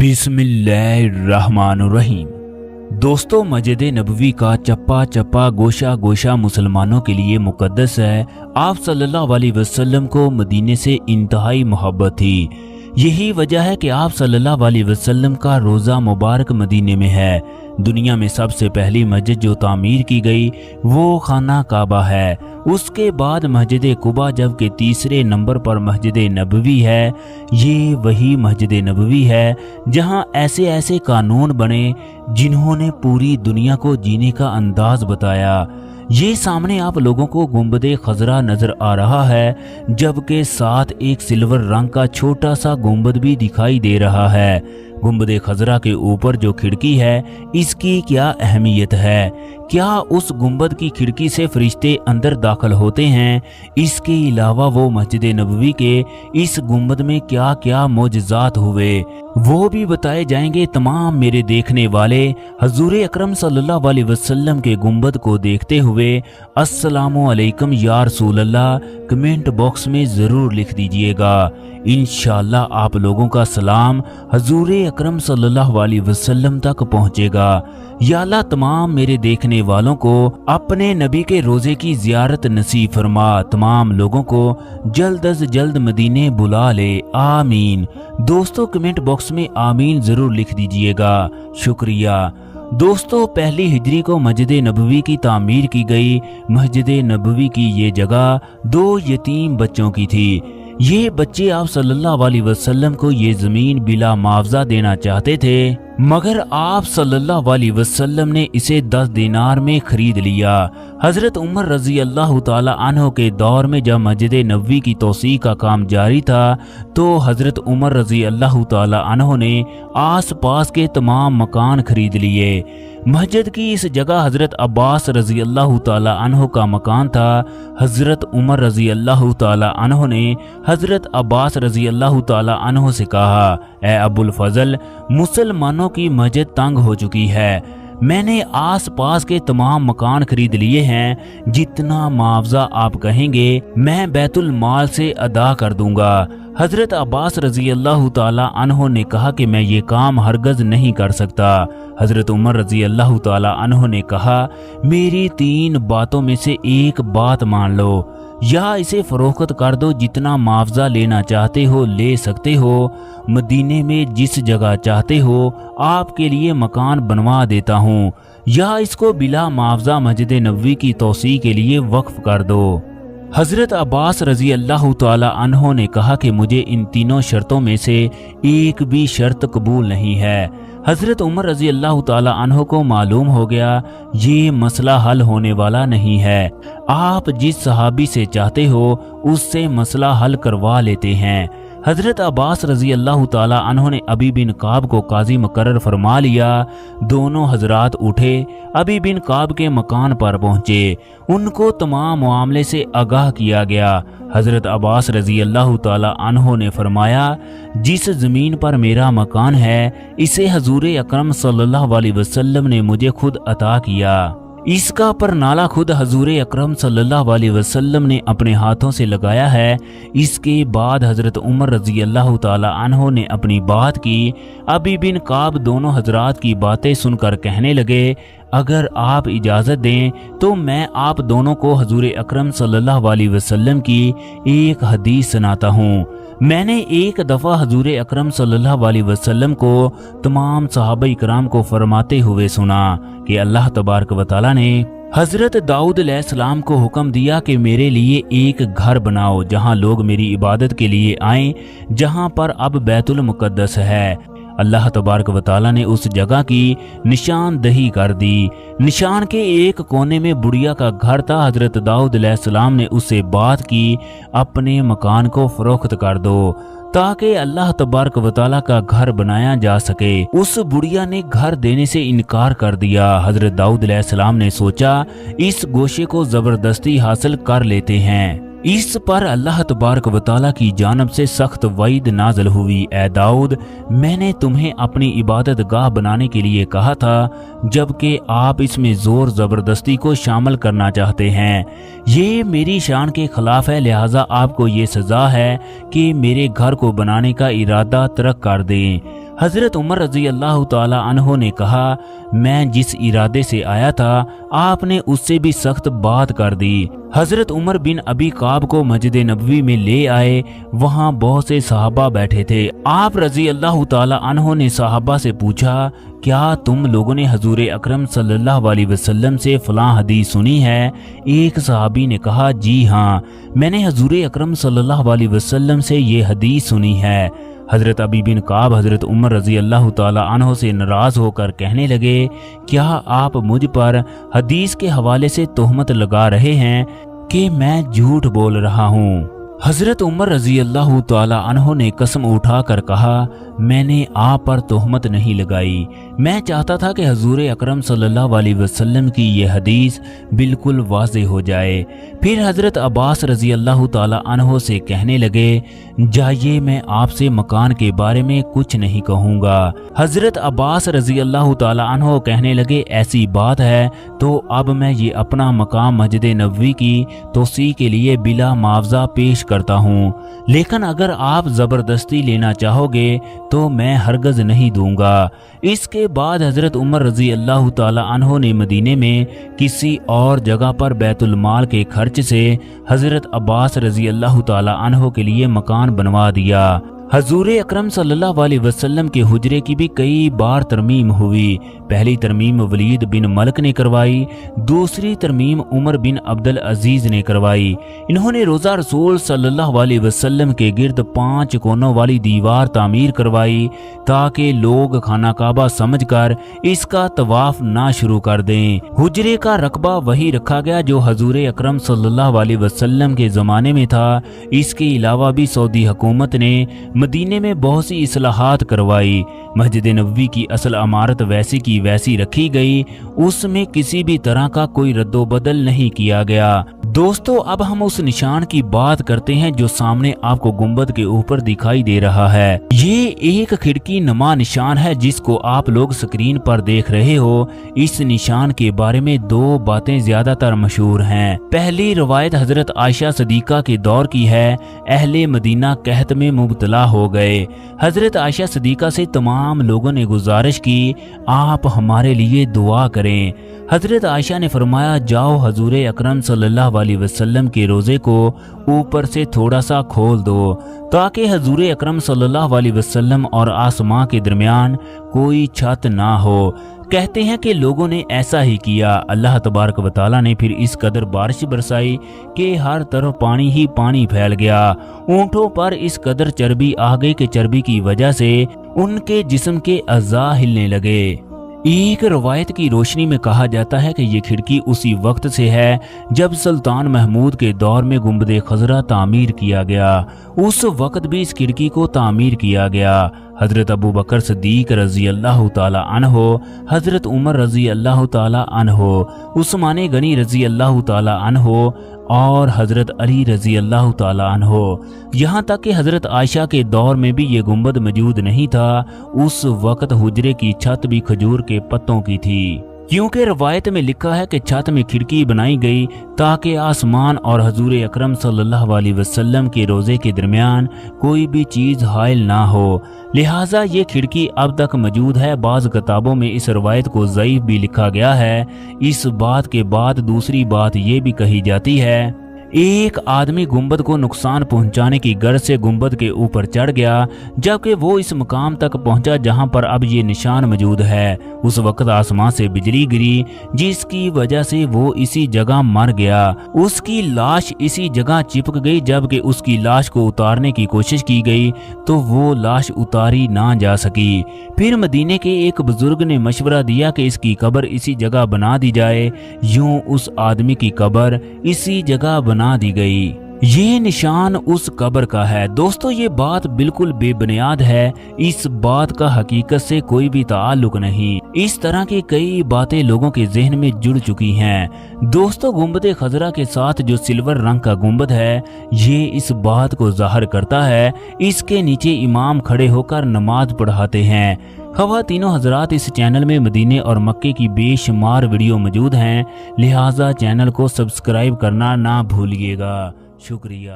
बिस्मिल्लाहिर्रहमानुर्रहीम। दोस्तों, मस्जिद नबवी का चप्पा चप्पा गोशा गोशा मुसलमानों के लिए मुकद्दस है। आप सल्लल्लाहु अलैहि वसल्लम को मदीने से इंतहाई मोहब्बत थी। यही वजह है कि आप सल्लल्लाहु अलैहि वसल्लम का रोज़ा मुबारक मदीने में है। दुनिया में सबसे पहली मस्जिद जो तामीर की गई वो खाना काबा है। उसके बाद मस्जिद कुबा, जबकि तीसरे नंबर पर मस्जिद नबवी है। ये वही मस्जिद नबवी है जहां ऐसे ऐसे कानून बने जिन्होंने पूरी दुनिया को जीने का अंदाज बताया। ये सामने आप लोगों को गुंबद खजरा नजर आ रहा है, जबकि साथ एक सिल्वर रंग का छोटा सा गुंबद भी दिखाई दे रहा है। गुंबद खजरा के ऊपर जो खिड़की है, इसकी क्या अहमियत है? क्या उस गुंबद की खिड़की से फरिश्ते अंदर दाखिल होते हैं? इसके अलावा वो मस्जिद नबवी के इस गुंबद में क्या क्या मोजज़ात हुए वो भी बताए जाएंगे। तमाम मेरे देखने वाले हजूर अकरम सल्लल्लाहु अलैहि वसल्लम के गुंबद को देखते हुए अस्सलामु अलैकुम या रसूल अल्लाह कमेंट बॉक्स में ज़रूर लिख दीजिएगा। इंशाअल्लाह आप लोगों का सलाम हजूर अकरम सल्लल्लाहु अलैहि वसल्लम तक पहुँचेगा। या अल्लाह तमाम मेरे देखने वालों को अपने नबी के रोज़े की ज़ियारत नसीब फरमा। तमाम लोगों को जल्द अज जल्द मदीने बुला ले, आमीन। दोस्तों, कमेंट बॉक्स में आमीन ज़रूर लिख दीजिएगा, शुक्रिया। दोस्तों, पहली हिजरी को मस्जिद नबवी की तामीर की गई। मस्जिद नबवी की ये जगह 2 यतीम बच्चों की थी। ये बच्चे आप सल्लल्लाहु अलैहि वसल्लम को ये ज़मीन बिला मुआवजा देना चाहते थे, मगर आप सल्लल्लाहु अलैहि वसल्लम ने इसे 10 दिनार में खरीद लिया। हज़रत उमर रज़ी अल्लाह ताला अन्हो के दौर में जब मस्जिद नबवी की तौसीक़ का काम जारी था, तो हज़रत उमर रज़ी अल्लाह ताला अन्हो ने आस पास के तमाम मकान खरीद लिए। मस्जिद की इस जगह हज़रत अब्बास रज़ी अल्लाह ताला अन्हो का मकान था। हज़रत उमर रज़ी अल्लाह ताला अन्हो ने हज़रत अब्बास रज़ी अल्लाह ताला अन्हो से कहा, ए अबुल फजल, मुसलमानों की मस्जिद तंग हो चुकी है। मैंने आस पास के तमाम मकान खरीद लिए हैं। जितना मुआवजा आप कहेंगे मैं बैतुल माल से अदा कर दूंगा। हज़रत अब्बास रज़ी अल्लाह ताला अन्हो ने कहा कि मैं ये काम हरगज़ नहीं कर सकता। हज़रत उमर रज़ी अल्लाह ताला अन्हो ने कहा, मेरी 3 बातों में से एक बात मान लो, या इसे फरोख्त कर दो, जितना मुआवजा लेना चाहते हो ले सकते हो। मदीने में जिस जगह चाहते हो आपके लिए मकान बनवा देता हूँ, या इसको बिला मुआवजा मस्जिद नबवी की तौसीक़ के लिए वक्फ कर दो। हज़रत अब्बास रज़ी अल्लाह ताला अन्हो ने कहा कि मुझे इन तीनों शर्तों में से एक भी शर्त कबूल नहीं है। हज़रत उमर रज़ी अल्लाह ताला अन्हो को मालूम हो गया ये मसला हल होने वाला नहीं है। आप जिस सहाबी से चाहते हो उससे मसला हल करवा लेते हैं। हज़रत अब्बास रज़ी अल्लाह ताला अन्हो ने अबी बिन काब को काजी मुकर्रर फरमा लिया। दोनों हजरात उठे, अबी बिन काब के मकान पर पहुँचे। उनको तमाम मामले से आगाह किया गया। हज़रत अब्बास रज़ी अल्लाह ताला अन्हो ने फरमाया, जिस ज़मीन पर मेरा मकान है इसे हजूर अकरम सल्लल्लाहु अलैहि वसल्लम ने मुझे खुद अता किया। इसका परनाला खुद हजूर अकरम सल्लल्लाहु अलैहि वसल्लम ने अपने हाथों से लगाया है। इसके बाद हज़रत उमर रज़ी अल्लाह ताला अन्हो ने अपनी बात की। अबी बिन काब दोनों हजरात की बातें सुनकर कहने लगे, अगर आप इजाज़त दें तो मैं आप दोनों को हजूर अकरम सल्लल्लाहु अलैहि वसल्लम की एक हदीस सुनाता हूँ। मैंने एक दफ़ा हजूर अकरम सल्लल्लाहु अलैहि वसल्लम को तमाम सहाबा इकराम को फरमाते हुए सुना कि अल्लाह तबारक व तआला ने हज़रत दाऊद अलैहिस्सलाम को हुक्म दिया कि मेरे लिए एक घर बनाओ जहां लोग मेरी इबादत के लिए आएं, जहां पर अब बैतुल मुक़द्दस है। अल्लाह तबारक व तआला ने उस जगह की निशानदही कर दी। निशान के एक कोने में बुढ़िया का घर था। हज़रत दाऊद अलैहिस्सलाम ने उससे बात की, अपने मकान को फरोख्त कर दो ताकि अल्लाह तबारक व तआला का घर बनाया जा सके। उस बुढ़िया ने घर देने से इनकार कर दिया। हज़रत दाऊद अलैहिस्सलाम ने सोचा इस गोशे को ज़बरदस्ती हासिल कर लेते हैं। इस पर अल्लाह तबारक व तआला की जानब से सख्त वईद नाज़िल हुई, ए दाऊद, मैंने तुम्हें अपनी इबादत गाह बनाने के लिए कहा था, जबकि आप इसमें ज़ोर ज़बरदस्ती को शामिल करना चाहते हैं। ये मेरी शान के खिलाफ है, लिहाजा आपको ये सज़ा है कि मेरे घर को बनाने का इरादा तर्क कर दें। हजरत उमर रजी अल्लाह ताला अन्हो ने कहा, मैं जिस इरादे से आया था आपने उससे भी सख्त बात कर दी। हजरत उमर बिन अबी काब को मस्जिद नबवी में ले आए। वहाँ बहुत से सहाबा बैठे थे। आप रजी अल्लाह ताला अन्हो ने सहाबा से पूछा, क्या तुम लोगों ने हजूर अकरम सल्लल्लाहु अलैहि वसल्लम से फलां हदीस सुनी है? एक सहाबी ने कहा, जी हाँ, मैंने हजूर अकरम सल्लल्लाहु अलैहि वसल्लम से ये हदीस सुनी है। हजरत अबी बिन काब हजरत उमर रजी अल्लाह ताला अन्हो से नाराज होकर कहने लगे, क्या आप मुझ पर हदीस के हवाले से तोहमत लगा रहे हैं कि मैं झूठ बोल रहा हूँ? हजरत उमर रजी अल्लाह ताला अन्हो ने कसम उठाकर कहा, मैंने आप पर तोहमत नहीं लगाई। मैं चाहता था कि हजूर अकरम सल्लल्लाहु अलैहि वसल्लम की ये हदीस बिल्कुल वाज़ेह हो जाए। फिर हजरत अब्बास रजी अल्लाह ताला अन्हो से कहने लगे, जाइए, मैं आपसे मकान के बारे में कुछ नहीं कहूँगा। हजरत अब्बास रजी अल्लाह ताला अन्हो कहने लगे, ऐसी बात है तो अब मैं ये अपना मकाम मस्जिद नबवी की तोसी के लिए बिला मुआवजा पेश करता हूँ, लेकिन अगर आप जबरदस्ती लेना चाहोगे तो मैं हरगज नहीं दूंगा। इसके बाद हजरत उमर रजी अल्लाह ताला अन्हो ने मदीने में किसी और जगह पर बैतुल माल के खर्च से हजरत अब्बास रजी अल्लाह ताला अन्हो के लिए मकान बनवा दिया। हजूर अकरम सल्लल्लाहु अलैहि वसल्लम के हुजरे की भी कई बार तरमीम हुई। पहली तरमीम वलीद बिन मलक ने करवाई, दूसरी तरमीम उमर बिन अब्दुल अजीज ने करवाई। इन्होंने रोज़ा रसूल सल्लल्लाहु अलैहि वसल्लम के गिर्द 5 कोनों वाली दीवार तामीर करवाई ताकि लोग खाना काबा समझकर इसका तवाफ ना शुरू कर दें। हुजरे का रकबा वही रखा गया जो हजूर अकरम सल्लल्लाहु अलैहि वसल्लम के ज़माने में था। इसके अलावा भी सऊदी हुकूमत ने मदीने में बहुत सी इस्लाहात करवाई। मस्जिद नबवी की असल इमारत वैसी की वैसी रखी गई, उसमें किसी भी तरह का कोई रद्दोबदल नहीं किया गया। दोस्तों, अब हम उस निशान की बात करते हैं जो सामने आपको गुंबद के ऊपर दिखाई दे रहा है। ये एक खिड़की नुमा निशान है जिसको आप लोग स्क्रीन पर देख रहे हो। इस निशान के बारे में 2 बातें ज्यादातर मशहूर हैं। पहली रवायत हजरत आयशा सदीका के दौर की है। अहले मदीना कहत में मुब्तला हो गए। हजरत आयशा सदीका से तमाम लोगों ने गुजारिश की, आप हमारे लिए दुआ करें। हजरत आयशा ने फरमाया, जाओ हजूर अकरम सल्लल्लाहु अलैहि वसल्लम के रोज़े को ऊपर से थोड़ा सा खोल दो ताकि हजूर अकरम सल्लल्लाहु अलैहि वसल्लम और आसमां के दरमियान कोई छत ना हो। कहते हैं कि लोगों ने ऐसा ही किया। अल्लाह तबारक व तआला ने फिर इस कदर बारिश बरसाई कि हर तरफ पानी ही पानी फैल गया। ऊंटों पर इस कदर चर्बी आ गई कि चर्बी की वजह से उनके जिस्म के अज़ा हिलने लगे। एक रवायत की रोशनी में कहा जाता है कि ये खिड़की उसी वक्त से है जब सुल्तान महमूद के दौर में गुंबद खजरा तामीर किया गया। उस वक्त भी इस खिड़की को तामीर किया गया। हजरत अबू बकर सिद्दीक रजी अल्लाह ताला अन्हो, हजरत उमर रजी अल्लाह ताला अन्हो, उस्मान गनी रजी अल्लाह ताला अन्हो और हजरत अली रजी अल्लाह ताला अन्हो, यहाँ तक कि हजरत आयशा के दौर में भी ये गुंबद मौजूद नहीं था। उस वक्त हुजरे की छत भी खजूर के पत्तों की थी, क्योंकि रवायत में लिखा है कि छत में खिड़की बनाई गई ताकि आसमान और हजूर अकरम सल्लल्लाहु अलैहि वसल्लम के रोज़े के दरमियान कोई भी चीज़ हाइल ना हो। लिहाजा ये खिड़की अब तक मौजूद है। बाज़ किताबों में इस रवायत को ज़ईफ भी लिखा गया है। इस बात के बाद दूसरी बात ये भी कही जाती है, एक आदमी गुंबद को नुकसान पहुंचाने की गर्ज से गुंबद के ऊपर चढ़ गया, जबकि वो इस मुकाम तक पहुंचा जहां पर अब ये निशान मौजूद है। उस वक्त आसमान से बिजली गिरी जिसकी वजह से वो इसी जगह मर गया। उसकी लाश इसी जगह चिपक गई। जबकि उसकी लाश को उतारने की कोशिश की गई तो वो लाश उतारी ना जा सकी। फिर मदीने के एक बुजुर्ग ने मशवरा दिया कि इसकी कब्र इसी जगह बना दी जाए। यूं उस आदमी की कब्र इसी जगह बना दी गई। ये निशान उस कब्र का है। दोस्तों, ये बात बिल्कुल बेबुनियाद है। इस बात का हकीकत से कोई भी ताल्लुक नहीं। इस तरह की कई बातें लोगों के जहन में जुड़ चुकी हैं। दोस्तों, गुंबद खजरा के साथ जो सिल्वर रंग का गुंबद है, ये इस बात को जाहिर करता है। इसके नीचे इमाम खड़े होकर नमाज पढ़ाते हैं। ख़वातीनो हज़रात, इस चैनल में मदीने और मक्के की बेशुमार वीडियो मौजूद हैं, लिहाजा चैनल को सब्सक्राइब करना ना भूलिएगा। शुक्रिया।